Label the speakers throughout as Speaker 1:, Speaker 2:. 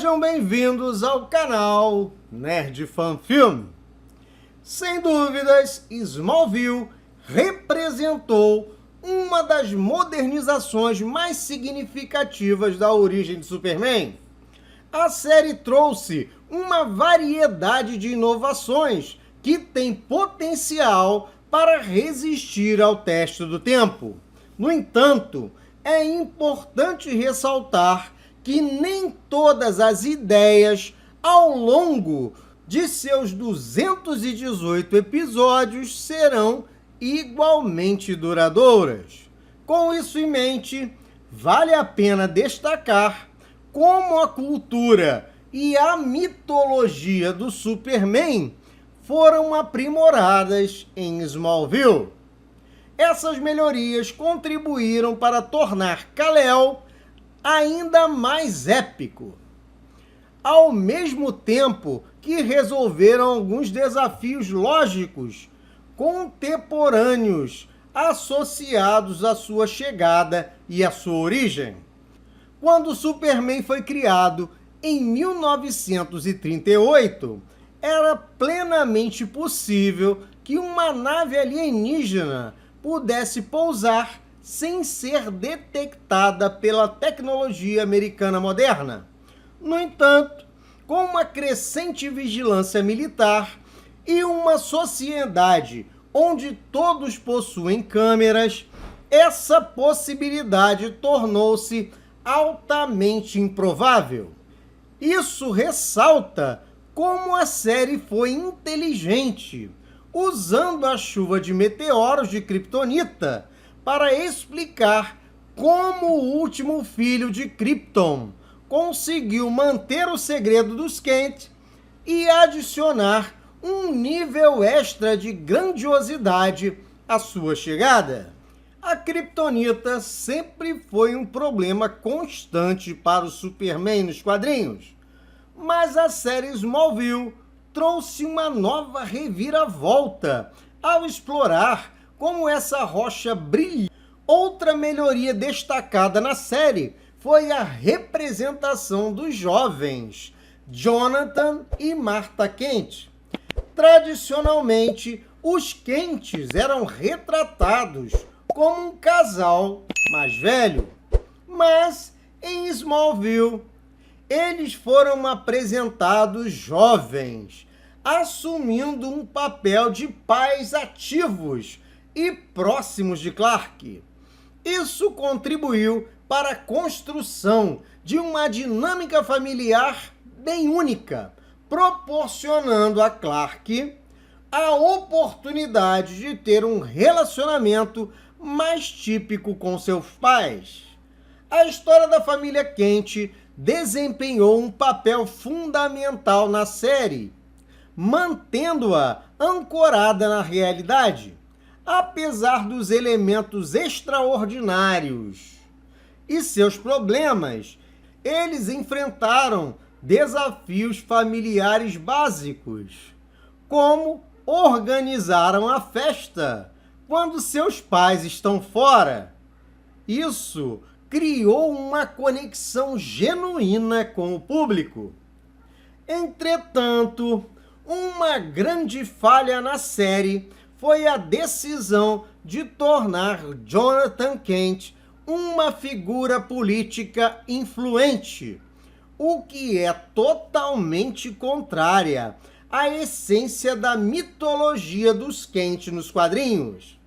Speaker 1: Sejam bem-vindos ao canal Nerd Fan Film. Sem dúvidas, Smallville representou uma das modernizações mais significativas da origem de Superman. A série trouxe uma variedade de inovações que tem potencial para resistir ao teste do tempo. No entanto, é importante ressaltar que nem todas as ideias ao longo de seus 218 episódios serão igualmente duradouras. Com isso em mente, vale a pena destacar como a cultura e a mitologia do Superman foram aprimoradas em Smallville. Essas melhorias contribuíram para tornar Kal-El ainda mais épico, ao mesmo tempo que resolveram alguns desafios lógicos contemporâneos associados à sua chegada e à sua origem. Quando Superman foi criado em 1938, era plenamente possível que uma nave alienígena pudesse pousar sem ser detectada pela tecnologia americana moderna. No entanto, com uma crescente vigilância militar e uma sociedade onde todos possuem câmeras, essa possibilidade tornou-se altamente improvável. Isso ressalta como a série foi inteligente, usando a chuva de meteoros de Kryptonita para explicar como o último filho de Krypton conseguiu manter o segredo dos Kent e adicionar um nível extra de grandiosidade à sua chegada. A Kryptonita sempre foi um problema constante para o Superman nos quadrinhos, mas a série Smallville trouxe uma nova reviravolta ao explorar como essa rocha brilha. Outra melhoria destacada na série foi a representação dos jovens Jonathan e Martha Kent. Tradicionalmente, os Kents eram retratados como um casal mais velho, mas em Smallville eles foram apresentados jovens, assumindo um papel de pais ativos e próximos de Clark. Isso contribuiu para a construção de uma dinâmica familiar bem única, proporcionando a Clark a oportunidade de ter um relacionamento mais típico com seus pais. A história da família Kent desempenhou um papel fundamental na série, mantendo-a ancorada na realidade. Apesar dos elementos extraordinários e seus problemas, eles enfrentaram desafios familiares básicos, como organizaram a festa quando seus pais estão fora. Isso criou uma conexão genuína com o público. Entretanto, uma grande falha na série foi a decisão de tornar Jonathan Kent uma figura política influente, o que é totalmente contrária à essência da mitologia dos Kent nos quadrinhos.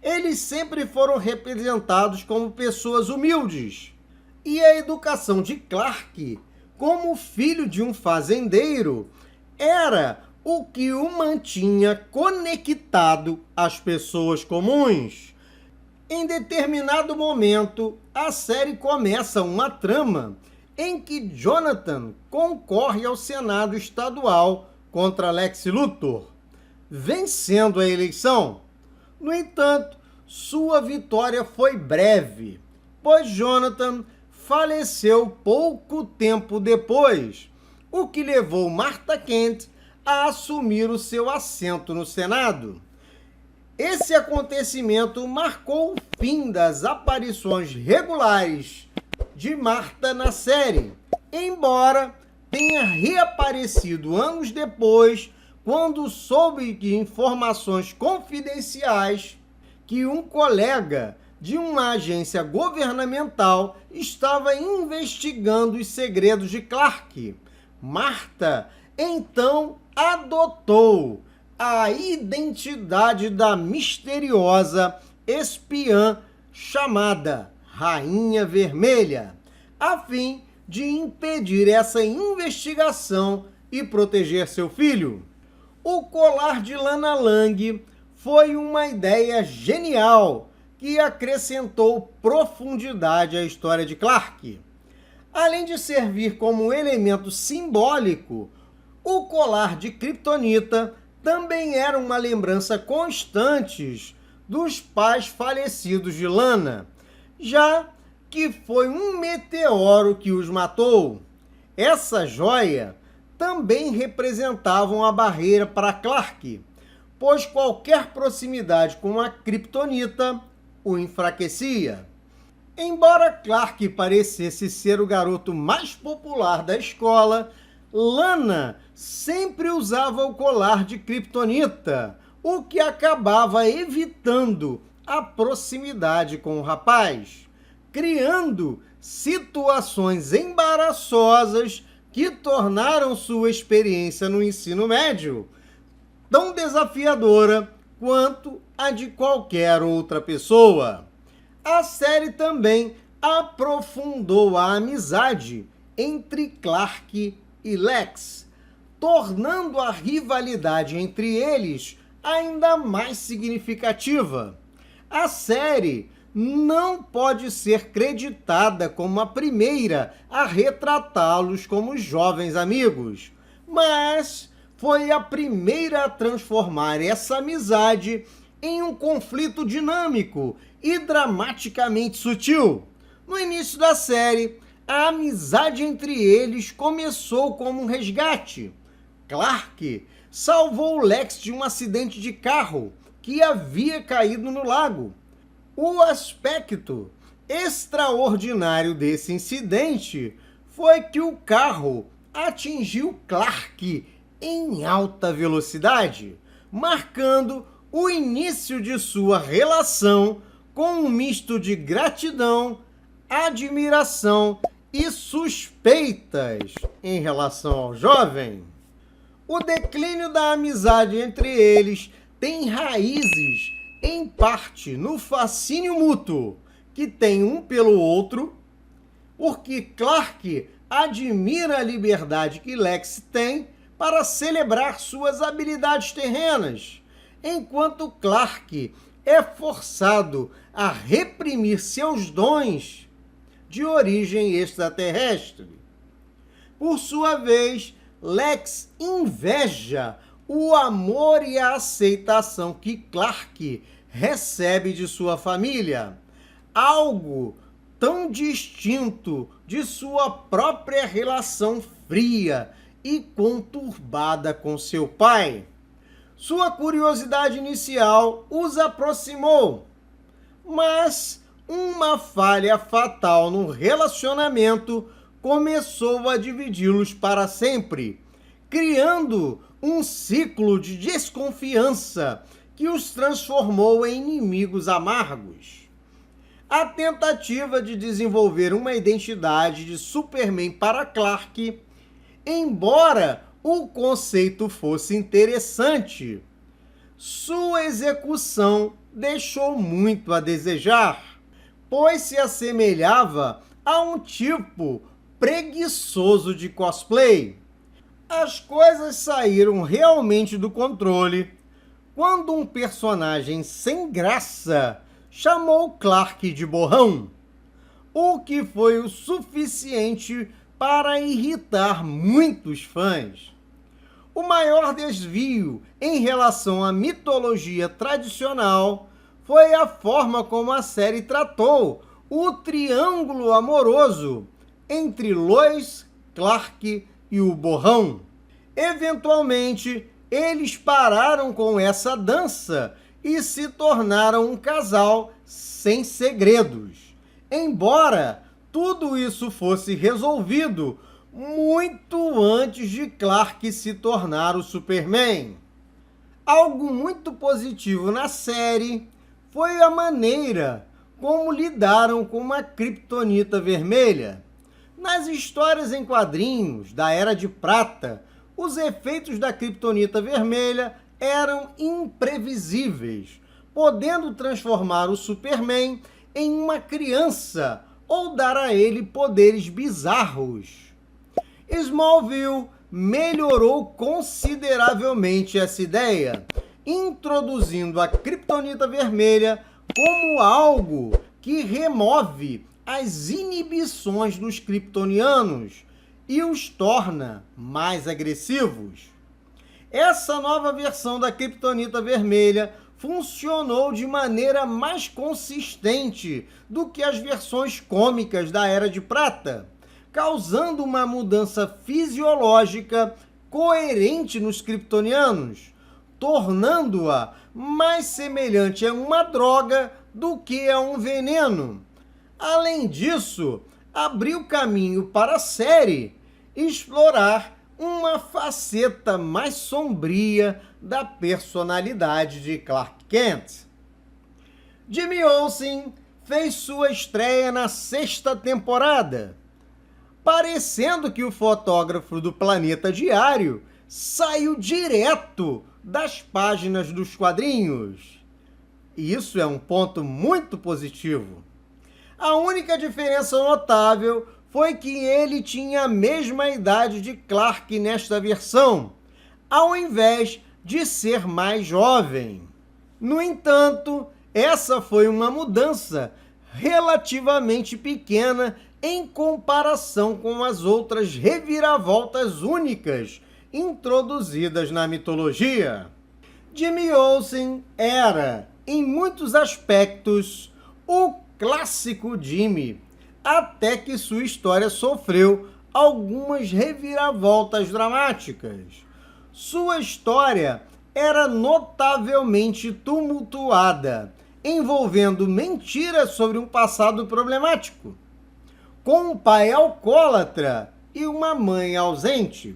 Speaker 1: Eles sempre foram representados como pessoas humildes, e a educação de Clark, como filho de um fazendeiro, era o que o mantinha conectado às pessoas comuns. Em determinado momento, a série começa uma trama em que Jonathan concorre ao Senado estadual contra Lex Luthor, vencendo a eleição. No entanto, sua vitória foi breve, pois Jonathan faleceu pouco tempo depois, o que levou Martha Kent a assumir o seu assento no Senado. Esse acontecimento marcou o fim das aparições regulares de Martha na série, embora tenha reaparecido anos depois, quando soube de informações confidenciais que um colega de uma agência governamental estava investigando os segredos de Clark. Marta, então, adotou a identidade da misteriosa espiã chamada Rainha Vermelha, a fim de impedir essa investigação e proteger seu filho. O colar de Lana Lang foi uma ideia genial que acrescentou profundidade à história de Clark. Além de servir como elemento simbólico, o colar de Kryptonita também era uma lembrança constante dos pais falecidos de Lana, já que foi um meteoro que os matou. Essa joia também representava uma barreira para Clark, pois qualquer proximidade com a Kryptonita o enfraquecia. Embora Clark parecesse ser o garoto mais popular da escola, Lana sempre usava o colar de Kryptonita, o que acabava evitando a proximidade com o rapaz, criando situações embaraçosas que tornaram sua experiência no ensino médio tão desafiadora quanto a de qualquer outra pessoa. A série também aprofundou a amizade entre Clark e Lex, tornando a rivalidade entre eles ainda mais significativa. A série não pode ser creditada como a primeira a retratá-los como jovens amigos, mas foi a primeira a transformar essa amizade em um conflito dinâmico e dramaticamente sutil. No início da série, a amizade entre eles começou como um resgate. Clark salvou Lex de um acidente de carro que havia caído no lago. O aspecto extraordinário desse incidente foi que o carro atingiu Clark em alta velocidade, marcando o início de sua relação com um misto de gratidão, admiração e suspeitas em relação ao jovem. O declínio da amizade entre eles tem raízes, em parte, no fascínio mútuo que tem um pelo outro, porque Clark admira a liberdade que Lex tem para celebrar suas habilidades terrenas, enquanto Clark é forçado a reprimir seus dons de origem extraterrestre. Por sua vez, Lex inveja o amor e a aceitação que Clark recebe de sua família, algo tão distinto de sua própria relação fria e conturbada com seu pai. Sua curiosidade inicial os aproximou, mas uma falha fatal no relacionamento começou a dividi-los para sempre, criando um ciclo de desconfiança que os transformou em inimigos amargos. A tentativa de desenvolver uma identidade de Superman para Clark, embora o conceito fosse interessante, sua execução deixou muito a desejar, pois se assemelhava a um tipo preguiçoso de cosplay. As coisas saíram realmente do controle quando um personagem sem graça chamou Clark de borrão, o que foi o suficiente para irritar muitos fãs. O maior desvio em relação à mitologia tradicional foi a forma como a série tratou o triângulo amoroso entre Lois, Clark e o borrão. Eventualmente, eles pararam com essa dança e se tornaram um casal sem segredos. Embora tudo isso fosse resolvido muito antes de Clark se tornar o Superman. Algo muito positivo na série foi a maneira como lidaram com uma Kryptonita vermelha. Nas histórias em quadrinhos da Era de Prata, os efeitos da Kryptonita vermelha eram imprevisíveis, podendo transformar o Superman em uma criança ou dar a ele poderes bizarros. Smallville melhorou consideravelmente essa ideia, introduzindo a Kryptonita vermelha como algo que remove as inibições dos kryptonianos e os torna mais agressivos. Essa nova versão da Kryptonita vermelha funcionou de maneira mais consistente do que as versões cômicas da Era de Prata, causando uma mudança fisiológica coerente nos kryptonianos, tornando-a mais semelhante a uma droga do que a um veneno. Além disso, abriu caminho para a série explorar uma faceta mais sombria da personalidade de Clark Kent. Jimmy Olsen fez sua estreia na 6ª temporada, parecendo que o fotógrafo do Planeta Diário saiu direto das páginas dos quadrinhos. E isso é um ponto muito positivo. A única diferença notável foi que ele tinha a mesma idade de Clark nesta versão, ao invés de ser mais jovem. No entanto, essa foi uma mudança relativamente pequena em comparação com as outras reviravoltas únicas introduzidas na mitologia. Jimmy Olsen era, em muitos aspectos, o clássico Jimmy, até que sua história sofreu algumas reviravoltas dramáticas. Sua história era notavelmente tumultuada, envolvendo mentiras sobre um passado problemático, com um pai alcoólatra e uma mãe ausente.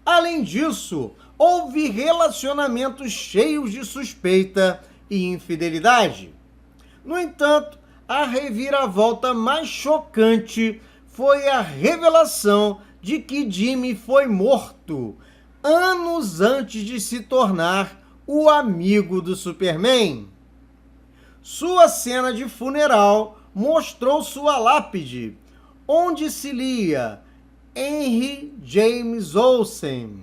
Speaker 1: Além disso, houve relacionamentos cheios de suspeita e infidelidade. No entanto, a reviravolta mais chocante foi a revelação de que Jimmy foi morto anos antes de se tornar o amigo do Superman. Sua cena de funeral mostrou sua lápide, onde se lia Henry James Olsen.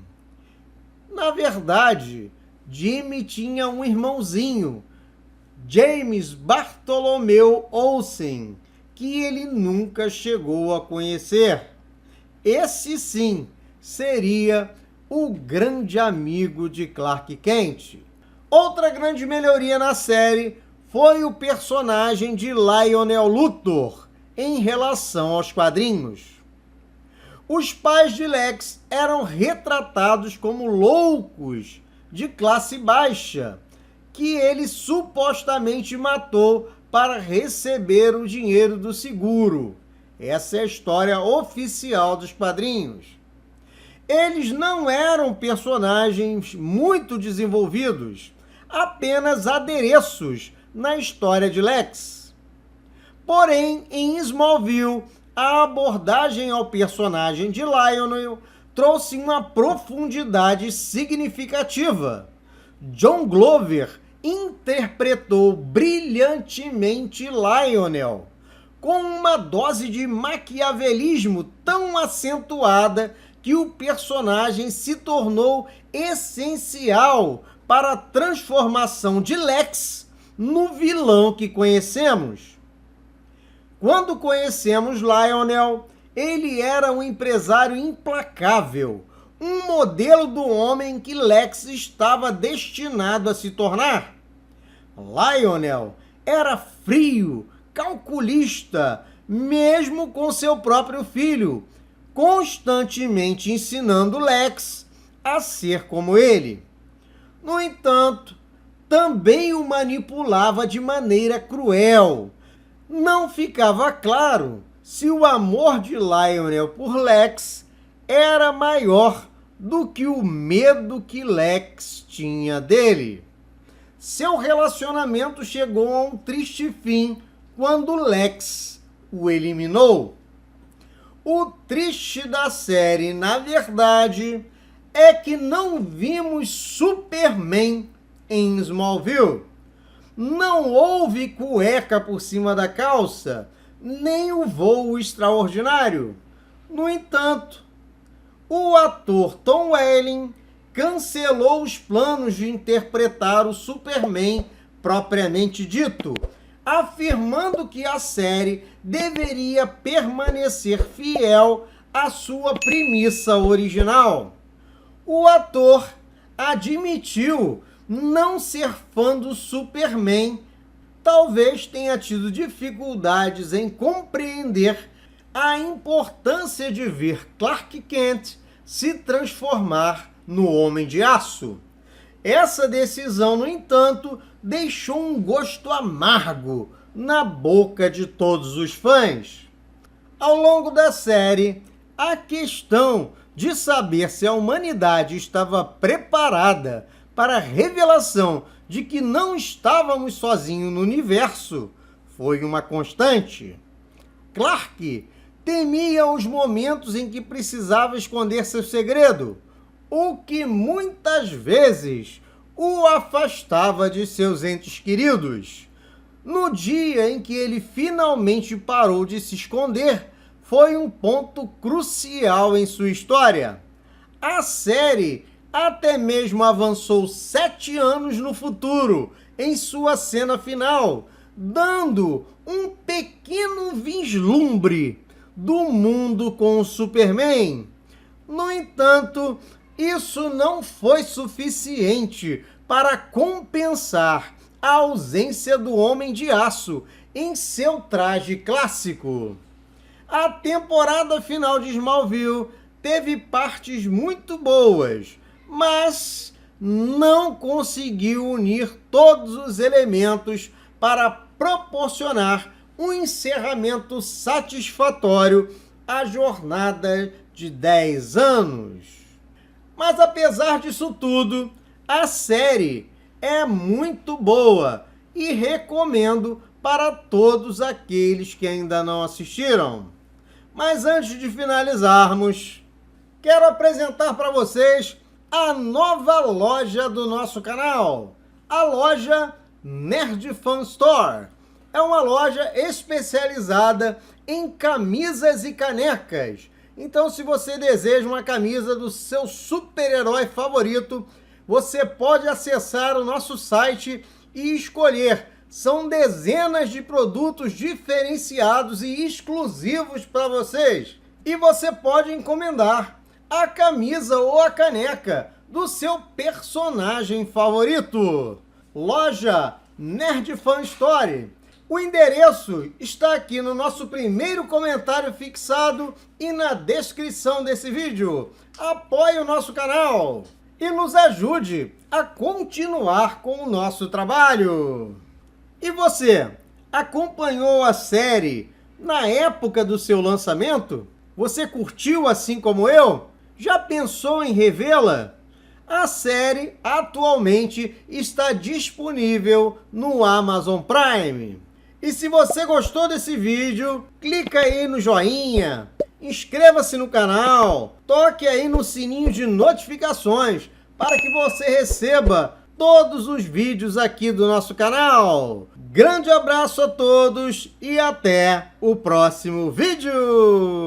Speaker 1: Na verdade, Jimmy tinha um irmãozinho, James Bartholomew Olsen, que ele nunca chegou a conhecer. Esse sim seria o grande amigo de Clark Kent. Outra grande melhoria na série foi o personagem de Lionel Luthor em relação aos quadrinhos. Os pais de Lex eram retratados como loucos de classe baixa, que ele supostamente matou para receber o dinheiro do seguro. Essa é a história oficial dos quadrinhos. Eles não eram personagens muito desenvolvidos, apenas adereços na história de Lex. Porém, em Smallville, a abordagem ao personagem de Lionel trouxe uma profundidade significativa. John Glover interpretou brilhantemente Lionel, com uma dose de maquiavelismo tão acentuada que o personagem se tornou essencial para a transformação de Lex no vilão que conhecemos. Quando conhecemos Lionel, ele era um empresário implacável, um modelo do homem que Lex estava destinado a se tornar. Lionel era frio, calculista, mesmo com seu próprio filho, constantemente ensinando Lex a ser como ele. No entanto, também o manipulava de maneira cruel. Não ficava claro se o amor de Lionel por Lex era maior do que o medo que Lex tinha dele. Seu relacionamento chegou a um triste fim quando Lex o eliminou. O triste da série, na verdade, é que não vimos Superman em Smallville. Não houve cueca por cima da calça, nem o voo extraordinário. No entanto, o ator Tom Welling cancelou os planos de interpretar o Superman propriamente dito, afirmando que a série deveria permanecer fiel à sua premissa original. O ator admitiu não ser fã do Superman, talvez tenha tido dificuldades em compreender a importância de ver Clark Kent se transformar no Homem de Aço. Essa decisão, no entanto, deixou um gosto amargo na boca de todos os fãs. Ao longo da série, a questão de saber se a humanidade estava preparada para a revelação de que não estávamos sozinhos no universo foi uma constante. Clark temia os momentos em que precisava esconder seu segredo, o que muitas vezes o afastava de seus entes queridos. No dia em que ele finalmente parou de se esconder, foi um ponto crucial em sua história. A série até mesmo avançou 7 anos no futuro, em sua cena final, dando um pequeno vislumbre do mundo com o Superman. No entanto, isso não foi suficiente para compensar a ausência do Homem de Aço em seu traje clássico. A temporada final de Smallville teve partes muito boas, mas não conseguiu unir todos os elementos para proporcionar um encerramento satisfatório à jornada de 10 anos. Mas apesar disso tudo, a série é muito boa e recomendo para todos aqueles que ainda não assistiram. Mas antes de finalizarmos, quero apresentar para vocês a nova loja do nosso canal, a loja Nerd Fan Store. É uma loja especializada em camisas e canecas. Então, se você deseja uma camisa do seu super-herói favorito, você pode acessar o nosso site e escolher. São dezenas de produtos diferenciados e exclusivos para vocês. E você pode encomendar a camisa ou a caneca do seu personagem favorito. Loja Nerd Fan Store. O endereço está aqui no nosso primeiro comentário fixado e na descrição desse vídeo. Apoie o nosso canal e nos ajude a continuar com o nosso trabalho. E você, acompanhou a série na época do seu lançamento? Você curtiu assim como eu? Já pensou em revê-la? A série atualmente está disponível no Amazon Prime. E se você gostou desse vídeo, clica aí no joinha, inscreva-se no canal, toque aí no sininho de notificações para que você receba todos os vídeos aqui do nosso canal. Grande abraço a todos e até o próximo vídeo!